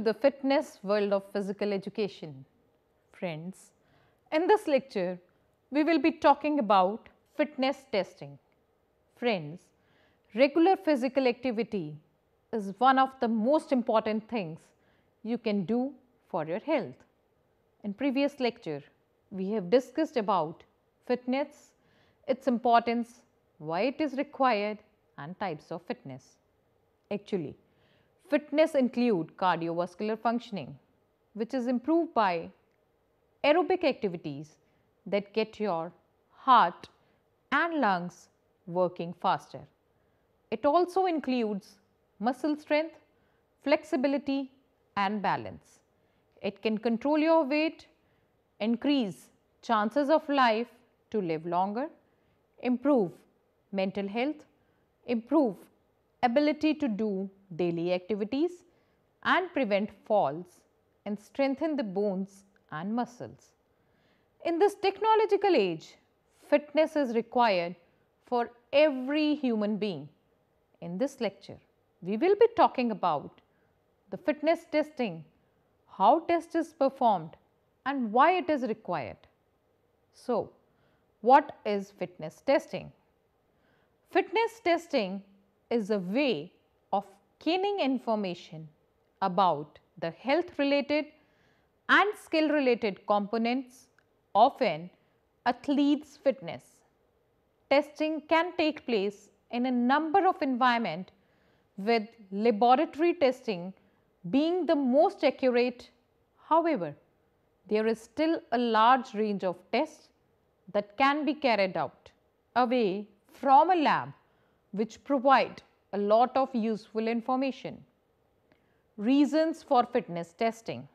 the fitness world of physical education. Friends, in this lecture, we will be talking about fitness testing. Friends, regular physical activity is one of the most important things you can do for your health. In previous lecture, we have discussed about fitness, its importance, why it is required and types of fitness. Actually, fitness include cardiovascular functioning, which is improved by aerobic activities that get your heart and lungs working faster. It also includes muscle strength, flexibility and balance. It can control your weight, increase chances of life to live longer, improve mental health, improve ability to do daily activities and prevent falls and strengthen the bones and muscles. In this technological age, fitness is required for every human being. In this lecture, we will be talking about the fitness testing, how test is performed and why it is required. So, what is fitness testing? Fitness testing is a way of gaining information about the health related and skill related components of an athlete's fitness. Testing can take place in a number of environments, with laboratory testing being the most accurate. However, there is still a large range of tests that can be carried out away from a lab, which provide a lot of useful information. Reasons for fitness testing: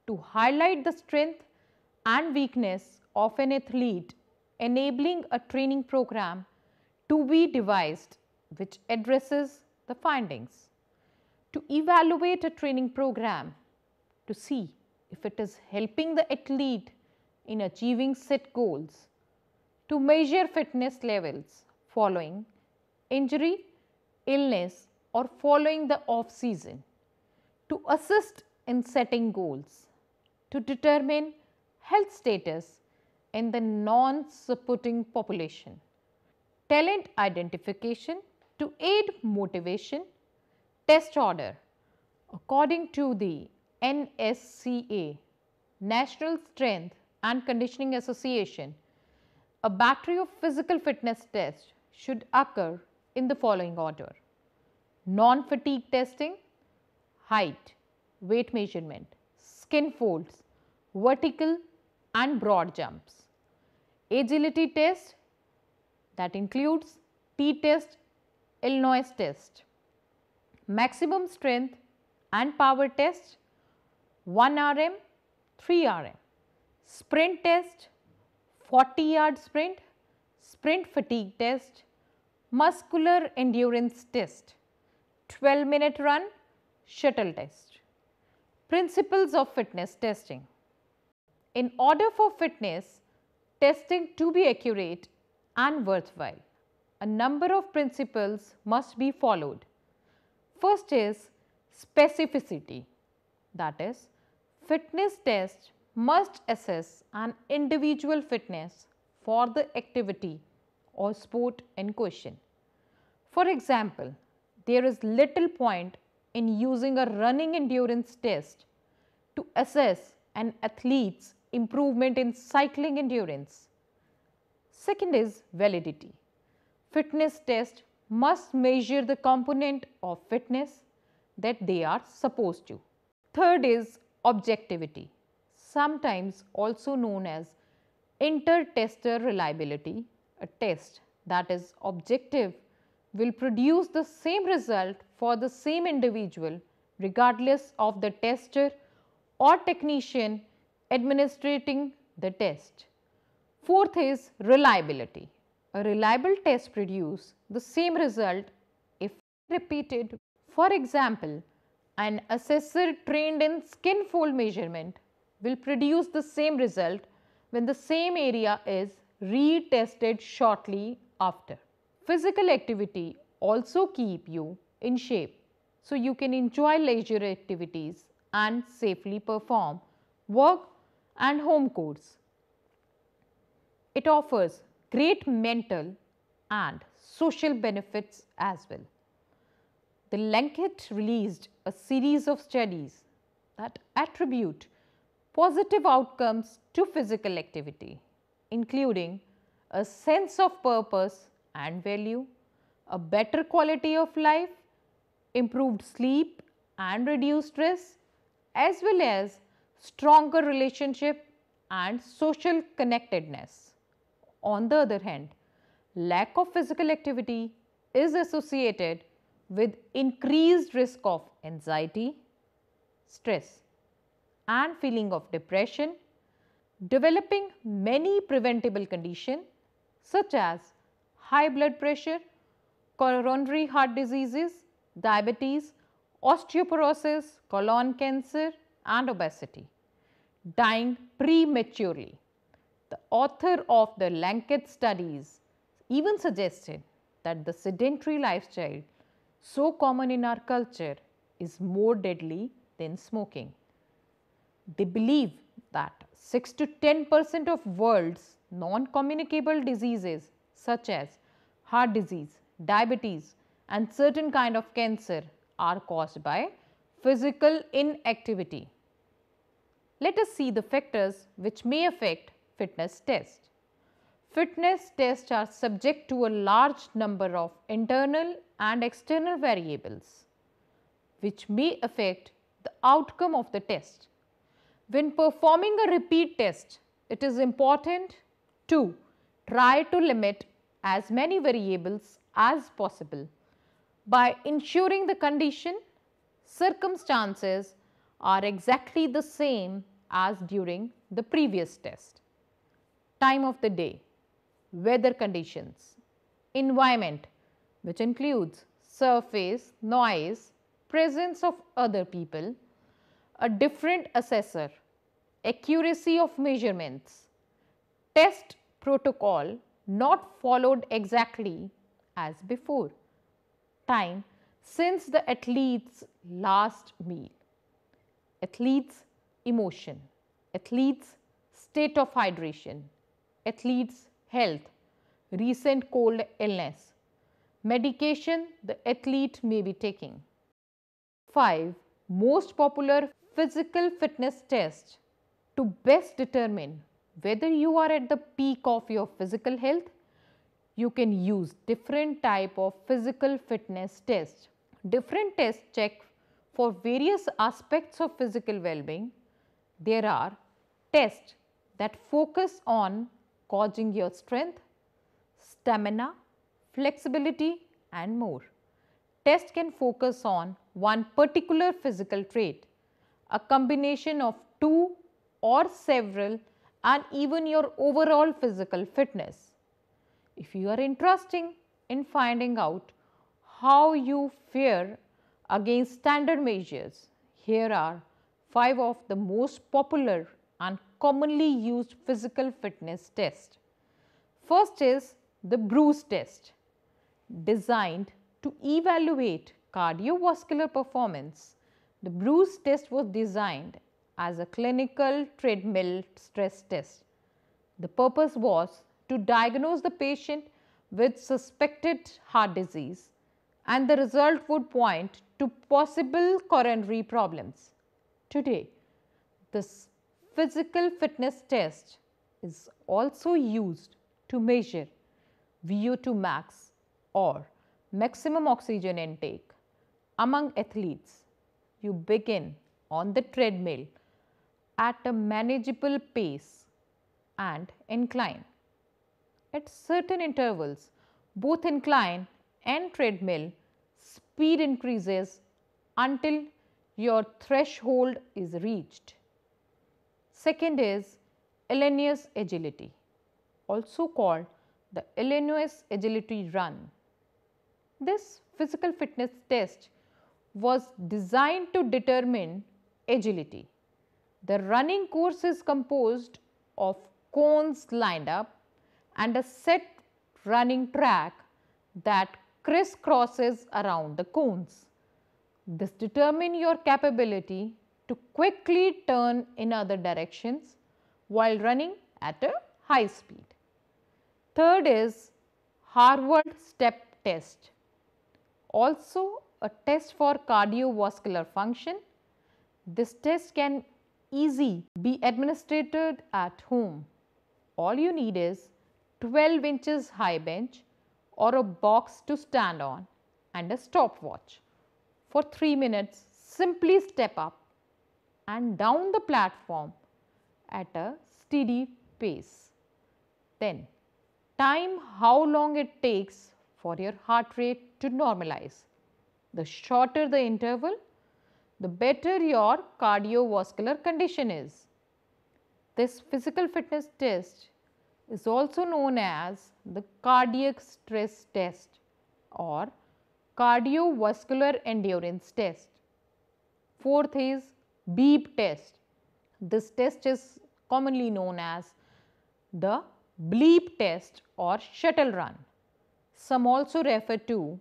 to highlight the strength and weakness of an athlete, enabling a training program to be devised which addresses the findings; to evaluate a training program to see if it is helping the athlete in achieving set goals; to measure fitness levels following injury, illness or following the off season; to assist in setting goals; to determine health status in the non-supporting population; talent identification to aid motivation; test order according to the NSCA, National Strength and Conditioning Association. A battery of physical fitness tests should occur in the following order: non-fatigue testing, height, weight measurement, skin folds, vertical and broad jumps; agility test, that includes T-test, Illinois test; maximum strength and power test, 1 RM, 3 RM; sprint test, 40-yard sprint, sprint fatigue test; muscular endurance test, 12-minute run, shuttle test. Principles of fitness testing: in order for fitness testing to be accurate and worthwhile, a number of principles must be followed. First is specificity, that is, fitness test must assess an individual fitness for the activity or sport in question. For example, there is little point in using a running endurance test to assess an athlete's improvement in cycling endurance. Second is validity. Fitness test must measure the component of fitness that they are supposed to. Third is objectivity, sometimes also known as inter-tester reliability. A test that is objective will produce the same result for the same individual regardless of the tester or technician administrating the test. Fourth is reliability. A reliable test produces the same result if repeated. For example, an assessor trained in skin fold measurement will produce the same result when the same area is retested shortly after. Physical activity also keep you in shape, so you can enjoy leisure activities and safely perform work and home chores. It offers great mental and social benefits as well. The Lancet released a series of studies that attribute positive outcomes to physical activity, including a sense of purpose and value, a better quality of life, improved sleep and reduced stress, as well as stronger relationship and social connectedness. On the other hand, lack of physical activity is associated with increased risk of anxiety, stress and feeling of depression, developing many preventable conditions such as high blood pressure, coronary heart diseases, diabetes, osteoporosis, colon cancer and obesity, dying prematurely. The author of the Lancet studies even suggested that the sedentary lifestyle so common in our culture is more deadly than smoking. They believe that 6 to 10% of world's non-communicable diseases such as heart disease, diabetes and certain kind of cancer are caused by physical inactivity. Let us see the factors which may affect fitness test. Fitness tests are subject to a large number of internal and external variables which may affect the outcome of the test. When performing a repeat test, it is important to try to limit as many variables as possible by ensuring the condition, circumstances are exactly the same as during the previous test. Time of the day, weather conditions, environment which includes surface, noise, presence of other people, a different assessor, accuracy of measurements, test protocol not followed exactly as before, time since the athlete's last meal, athlete's emotion, athlete's state of hydration, athlete's health, recent cold illness, medication the athlete may be taking. 5 most popular physical fitness tests to best determine whether you are at the peak of your physical health. You can use different type of physical fitness tests. Different tests check for various aspects of physical well-being. There are tests that focus on gauging your strength, stamina, flexibility and more. Test can focus on one particular physical trait, a combination of two or several and even your overall physical fitness. If you are interested in finding out how you fare against standard measures, here are 5 of the most popular and commonly used physical fitness tests. First is the Bruce test, designed to evaluate cardiovascular performance. The Bruce test was designed as a clinical treadmill stress test. The purpose was to diagnose the patient with suspected heart disease, and the result would point to possible coronary problems. Today, this physical fitness test is also used to measure VO2 max or maximum oxygen intake among athletes. You begin on the treadmill at a manageable pace and incline. At certain intervals, both incline and treadmill speed increases until your threshold is reached. Second is Laniers Agility, also called the Laniers Agility Run. This physical fitness test was designed to determine agility. The running course is composed of cones lined up and a set running track that crisscrosses around the cones. This determines your capability to quickly turn in other directions while running at a high speed. Third is Harvard step test, also a test for cardiovascular function. This test can easily be administered at home. All you need is 12 inches high bench or a box to stand on and a stopwatch. For 3 minutes, simply step up and down the platform at a steady pace. Then time how long it takes for your heart rate to normalize. The shorter the interval, the better your cardiovascular condition is. This physical fitness test is also known as the cardiac stress test or cardiovascular endurance test. Fourth is B.P.Ed test. This test is commonly known as the bleep test or shuttle run. Some also refer to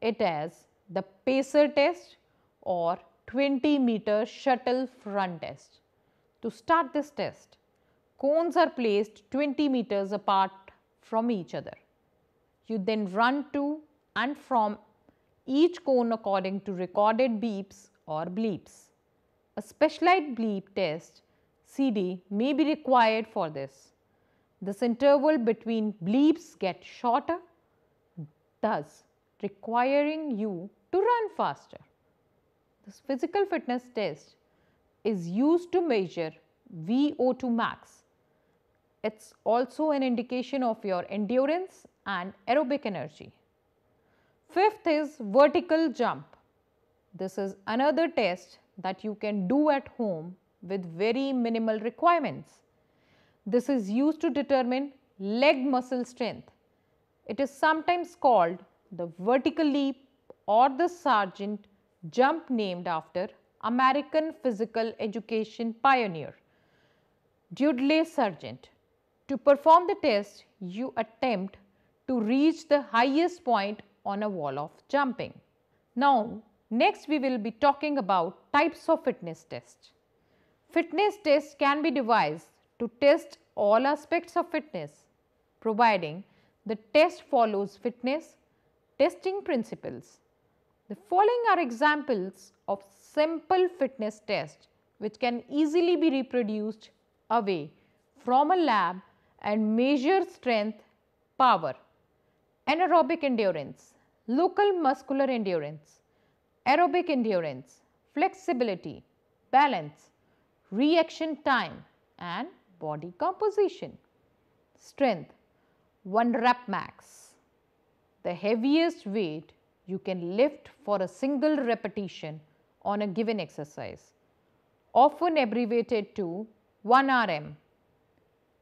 it as the pacer test or 20-meter shuttle run test. To start this test, cones are placed 20 meters apart from each other. You then run to and from each cone according to recorded beeps or bleeps. A specialized bleep test CD may be required for this. This interval between bleeps gets shorter, thus requiring you to run faster. This physical fitness test is used to measure VO2 max. It's also an indication of your endurance and aerobic energy. Fifth is vertical jump. This is another test that you can do at home with very minimal requirements. This is used to determine leg muscle strength. It is sometimes called the vertical leap or the sergeant jump, named after American physical education pioneer Dudley Sargent. To perform the test, you attempt to reach the highest point on a wall of jumping. Now, next we will be talking about types of fitness tests. Fitness tests can be devised to test all aspects of fitness, providing the test follows fitness testing principles. The following are examples of simple fitness tests which can easily be reproduced away from a lab and measure strength, power, anaerobic endurance, local muscular endurance, aerobic endurance, flexibility, balance, reaction time and body composition. Strength, 1 rep max, the heaviest weight you can lift for a single repetition on a given exercise, often abbreviated to 1 RM.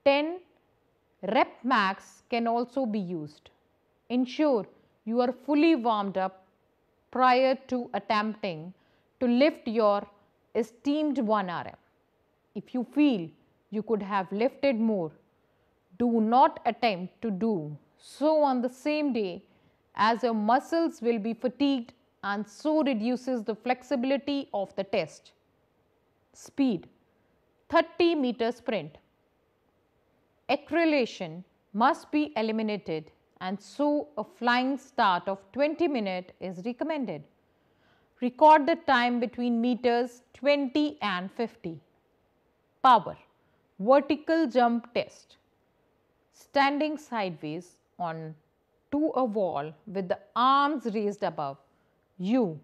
10 rep max can also be used. Ensure you are fully warmed up prior to attempting to lift your esteemed 1 RM. If you feel you could have lifted more, do not attempt to do so on the same day, as your muscles will be fatigued and so reduces the flexibility of the test. Speed, 30-meter sprint. Acceleration must be eliminated and so a flying start of 20 minutes is recommended. Record the time between meters 20 and 50. Power, vertical jump test. Standing sideways on to a wall with the arms raised above you,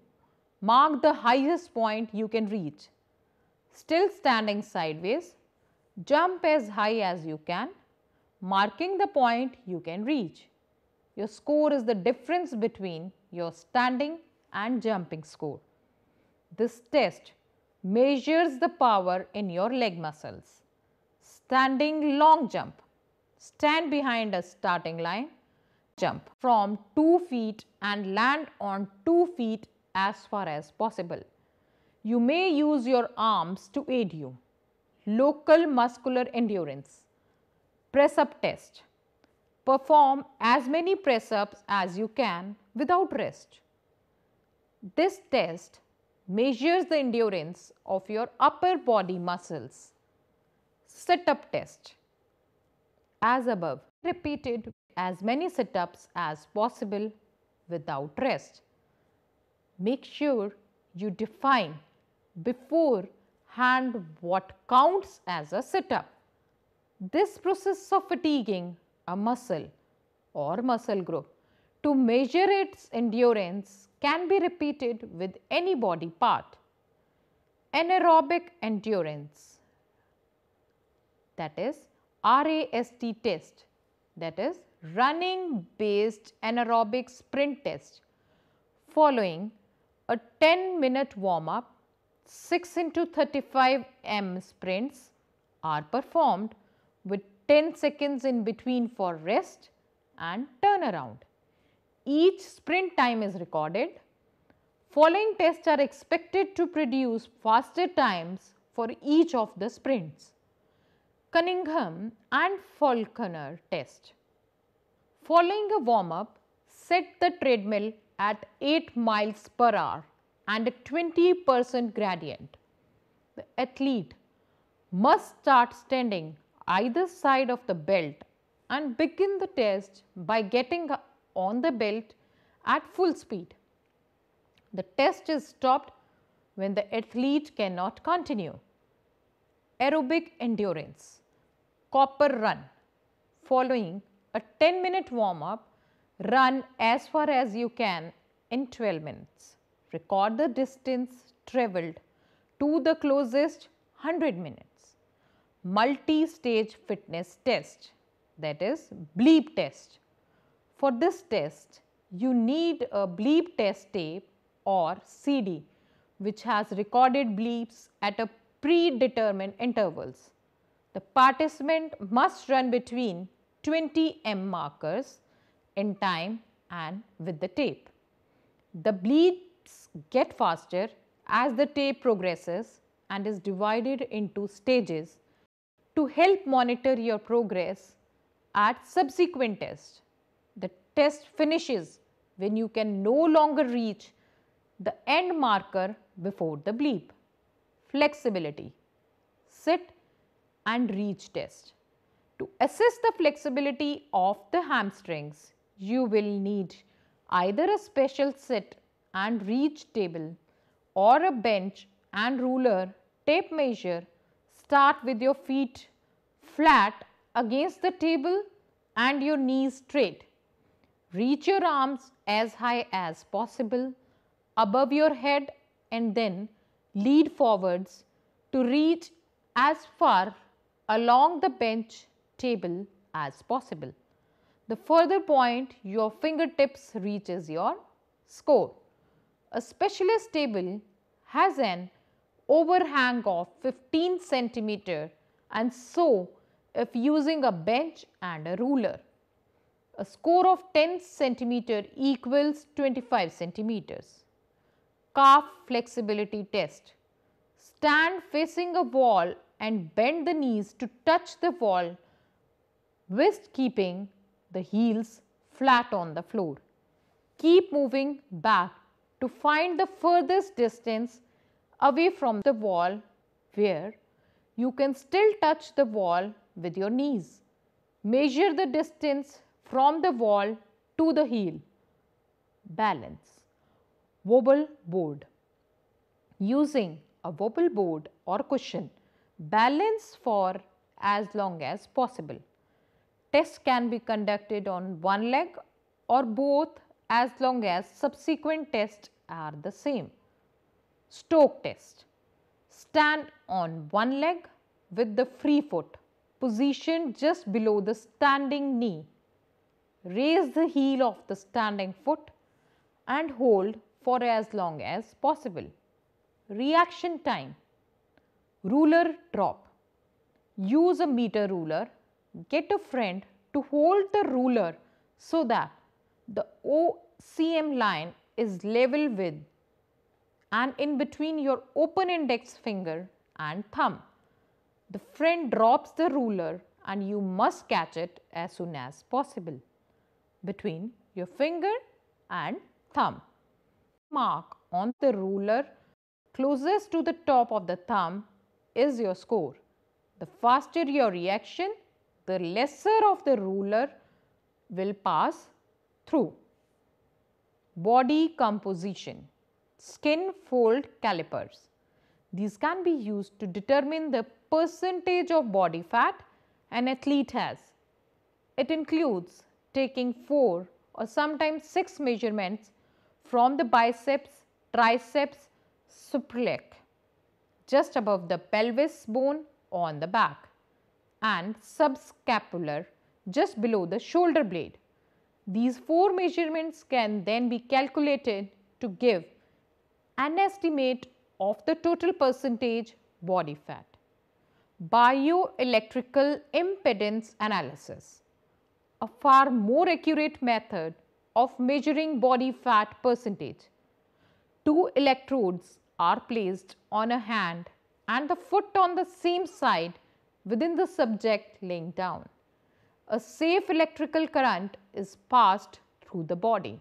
mark the highest point you can reach. Still standing sideways, jump as high as you can, marking the point you can reach. Your score is the difference between your standing and jumping score. This test measures the power in your leg muscles. Standing long jump. Stand behind a starting line, jump from 2 feet and land on 2 feet as far as possible. You may use your arms to aid you. Local muscular endurance. Press up test. Perform as many press ups as you can without rest. This test measures the endurance of your upper body muscles. Sit-up test. As above, repeated as many sit-ups as possible without rest. Make sure you define beforehand what counts as a sit-up. This process of fatiguing a muscle or muscle group to measure its endurance can be repeated with any body part. Anaerobic endurance, that is RAST test, that is running based anaerobic sprint test. Following a 10-minute warm up, 6 into 35 m sprints are performed with 10 seconds in between for rest and turnaround. Each sprint time is recorded. Following tests are expected to produce faster times for each of the sprints. Cunningham and Faulkner test. Following a warm up, set the treadmill at 8 miles per hour and a 20% gradient. The athlete must start standing either side of the belt and begin the test by getting on the belt at full speed. The test is stopped when the athlete cannot continue. Aerobic endurance. Copper run. Following a 10-minute warm up, run as far as you can in 12 minutes. Record the distance travelled to the closest 100 minutes. Multi-stage fitness test, that is bleep test. For this test, you need a bleep test tape or CD which has recorded bleeps at a predetermined intervals. The participant must run between 20 m markers in time and with the tape. The bleeps get faster as the tape progresses and is divided into stages to help monitor your progress at subsequent tests. The test finishes when you can no longer reach the end marker before the bleep. Flexibility. Sit and reach test. To assess the flexibility of the hamstrings, you will need either a special sit and reach table or a bench and ruler tape measure. Start with your feet flat against the table and your knees straight. Reach your arms as high as possible above your head and then lead forwards to reach as far along the bench table as possible. The further point your fingertips reaches your score. A specialist table has an overhang of 15 centimeter and so if using a bench and a ruler. A score of 10 centimeter equals 25 centimeters. Calf flexibility test. Stand facing a wall and bend the knees to touch the wall whilst keeping the heels flat on the floor. Keep moving back to find the furthest distance away from the wall where you can still touch the wall with your knees. Measure the distance from the wall to the heel. Balance. Wobble board. Using a wobble board or cushion, balance for as long as possible. Tests can be conducted on one leg or both as long as subsequent tests are the same. Stoke test. Stand on one leg with the free foot positioned just below the standing knee. Raise the heel of the standing foot and hold for as long as possible. Reaction time. Ruler drop. Use a meter ruler. Get a friend to hold the ruler so that the OCM line is level with and in between your open index finger and thumb. The friend drops the ruler and you must catch it as soon as possible between your finger and thumb. Mark on the ruler closest to the top of the thumb is your score. The faster your reaction, the lesser of the ruler will pass through. Body composition. Skin fold calipers. These can be used to determine the percentage of body fat an athlete has. It includes taking 4 or sometimes 6 measurements from the biceps, triceps, suprailiac, just above the pelvis bone on the back, and subscapular, just below the shoulder blade. These 4 measurements can then be calculated to give an estimate of the total percentage body fat. Bioelectrical impedance analysis, a far more accurate method of measuring body fat percentage. 2 electrodes are placed on a hand and the foot on the same side within the subject laying down. A safe electrical current is passed through the body.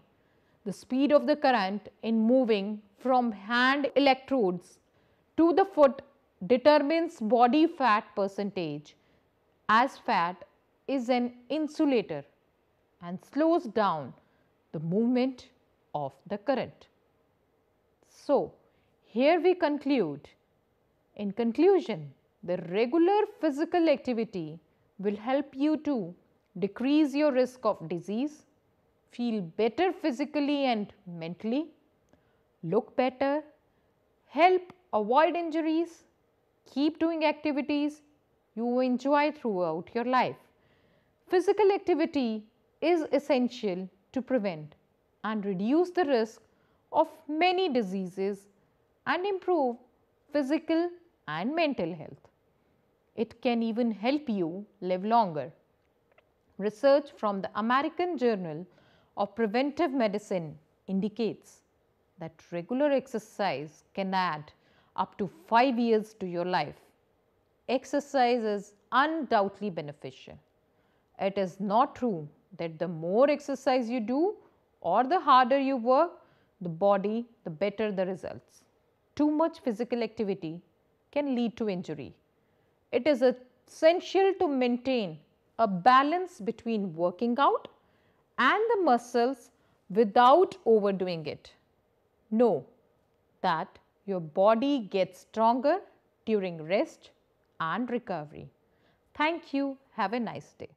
The speed of the current in moving from hand electrodes to the foot determines body fat percentage, as fat is an insulator and slows down the movement of the current. So, here we conclude. In conclusion, the regular physical activity will help you to decrease your risk of disease, feel better physically and mentally, look better, help avoid injuries, keep doing activities you enjoy throughout your life. Physical activity is essential to prevent and reduce the risk of many diseases and improve physical and mental health. It can even help you live longer. Research from the American Journal of Preventive Medicine indicates that regular exercise can add up to 5 years to your life. Exercise is undoubtedly beneficial. It is not true that the more exercise you do or the harder you work, the better the results. Too much physical activity can lead to injury. It is essential to maintain a balance between working out and the muscles without overdoing it. Know that your body gets stronger during rest and recovery. Thank you. Have a nice day.